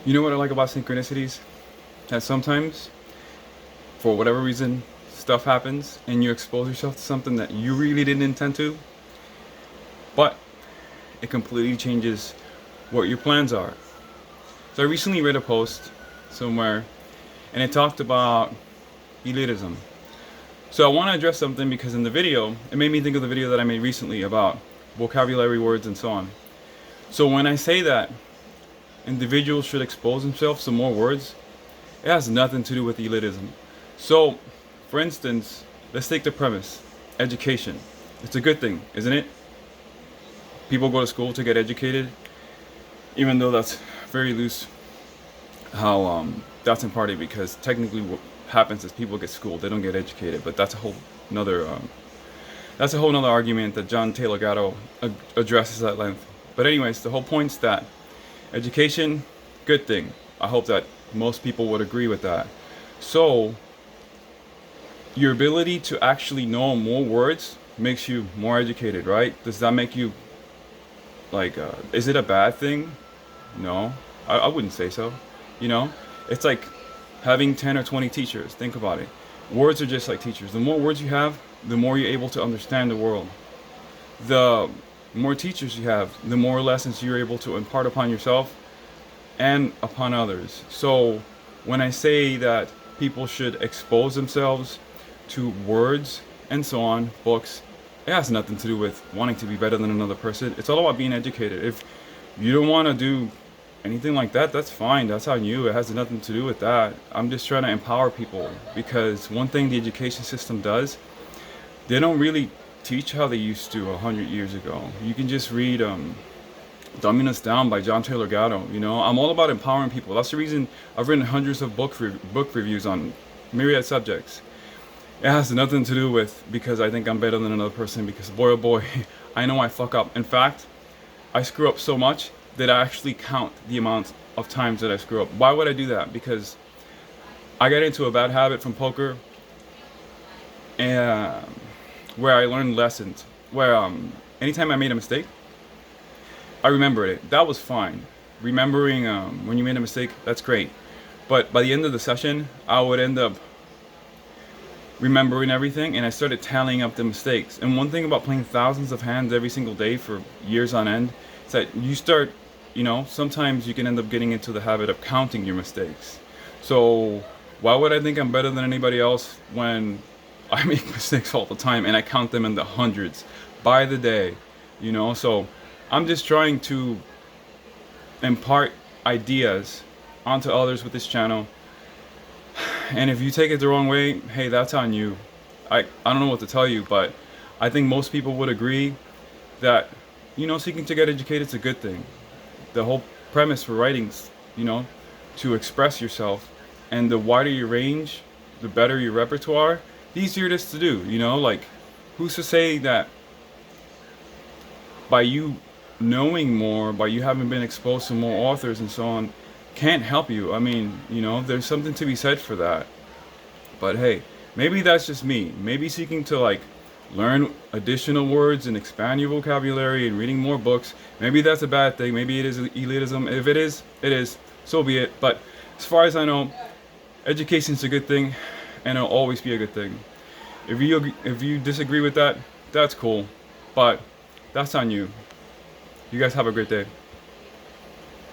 You know what I like about synchronicities? That sometimes, for whatever reason, stuff happens and you expose yourself to something that you really didn't intend to, but it completely changes what your plans are. So I recently read a post somewhere and it talked about elitism. So I want to address something because in the video, it made me think of the video that I made recently about vocabulary words and so on. So when I say that individuals should expose themselves to more words, it has nothing to do with elitism. So, for instance, let's take the premise, education. It's a good thing, isn't it? People go to school to get educated, even though that's very loose how that's in part because technically what happens is people get schooled, they don't get educated, but that's a whole another argument that John Taylor Gatto addresses at length. But anyways, the whole point's that education, good thing. I hope that most people would agree with that. So, your ability to actually know more words makes you more educated, right? Does that make you, like, is it a bad thing? No, I wouldn't say so. You know, it's like having 10 or 20 teachers. Think about it. Words are just like teachers. The more words you have, the more you're able to understand the world. The more teachers you have, the more lessons you're able to impart upon yourself and upon others. So when I say that people should expose themselves to words and so on, books, it has nothing to do with wanting to be better than another person. It's all about being educated. If you don't want to do anything like that, that's fine. That's on you. It has nothing to do with that. I'm just trying to empower people because one thing the education system does, they don't really teach how they used to 100 years ago. You can just read Dumbing Us Down by John Taylor Gatto. You know, I'm all about empowering people. That's the reason I've written hundreds of book reviews on myriad subjects. It has nothing to do with because I think I'm better than another person, because boy oh boy, I know I fuck up. In fact, I screw up so much that I actually count the amount of times that I screw up. Why would I do that? Because I got into a bad habit from poker, and where I learned lessons. Where anytime I made a mistake, I remembered it. That was fine. Remembering when you made a mistake, that's great. But by the end of the session, I would end up remembering everything, and I started tallying up the mistakes. And one thing about playing thousands of hands every single day for years on end is that you start, you know, sometimes you can end up getting into the habit of counting your mistakes. So why would I think I'm better than anybody else when I make mistakes all the time and I count them in the hundreds by the day, you know? So I'm just trying to impart ideas onto others with this channel. And if you take it the wrong way, hey, that's on you. I don't know what to tell you, but I think most people would agree that, you know, seeking to get educated is a good thing. The whole premise for writing's, you know, to express yourself. And the wider your range, the better your repertoire, the easier it is to do, you know? Like, who's to say that by you knowing more, by you having been exposed to more authors and so on, can't help you? I mean, you know, there's something to be said for that. But hey, maybe that's just me. Maybe seeking to like learn additional words and expand your vocabulary and reading more books, maybe that's a bad thing. Maybe it is elitism. If it is, it is. So be it. But as far as I know, education is a good thing, and it'll always be a good thing. If you disagree with that, that's cool. But that's on you. You guys have a great day.